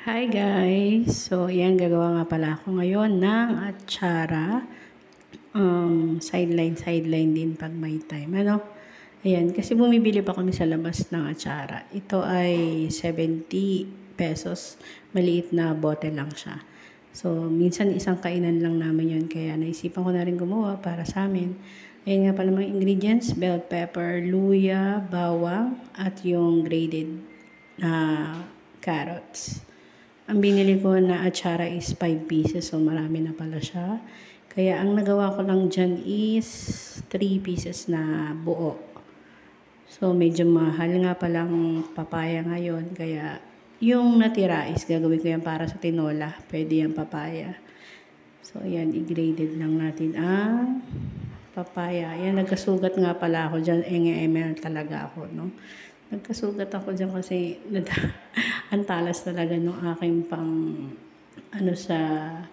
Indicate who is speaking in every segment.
Speaker 1: Hi guys! So, yan, gagawa nga pala ako ngayon ng atsara. Sideline din pag may time. Ayan, kasi bumibili pa kami sa labas ng atsara. Ito ay 70 pesos. Maliit na bote lang siya. So, minsan isang kainan lang namin yun. Kaya naisipan ko na rin gumawa para sa amin. Ayan nga pala mga ingredients: bell pepper, luya, bawang, at yung grated carrots. Ang binili ko na atsara is 5 pieces. So, marami na pala siya. Kaya, ang nagawa ko lang dyan is 3 pieces na buo. So, medyo mahal nga palang papaya ngayon. Kaya, yung natira is gagawin ko yan para sa tinola. Pwede yung papaya. So, ayan, i-graded lang natin ang papaya. Ayan, nagkasugat nga pala ako dyan. ML talaga ako, no? Nagkasugat ako dyan kasi ang talas talaga nung aking sa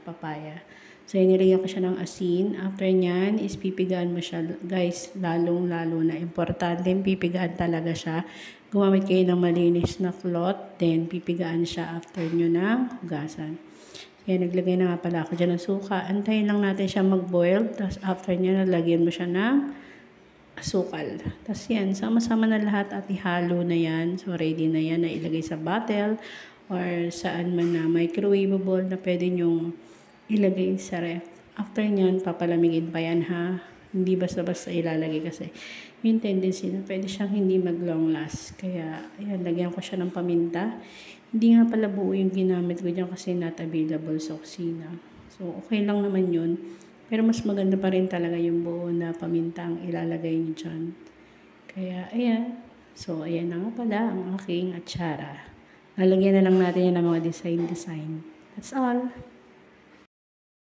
Speaker 1: papaya. So, nilagyan ko siya ng asin. After nyan, is pipigaan mo siya. Guys, lalong-lalo na importante, pipigaan talaga siya. Gumamit kayo ng malinis na cloth, then pipigaan siya after nyo ng hugasan. Kaya naglagay na nga pala ako dyan ng suka. Antayin lang natin siya mag-boil. Tapos after nyan, nalagyan mo siya ng asukal. Tapos yan, sama-sama na lahat at ihalo na yan. So, ready na yan na ilagay sa bottle or saan man na microwavable na pwede nyong ilagay sa ref. After nyan, papalamigin pa yan ha. Hindi basta-basta ilalagay kasi yung tendency na pwede siyang hindi mag-long last. Kaya, ayan, lagyan ko siya ng paminta. Hindi nga pala buo yung ginamit ko dyan kasi not available sa kusina. So, okay lang naman yun. Pero mas maganda pa rin talaga yung buo na paminta ang ilalagay nyo dyan. Kaya, ayan. So, ayan na nga pala ang aking atsara. Lalagyan na lang natin yan ng mga design. That's all.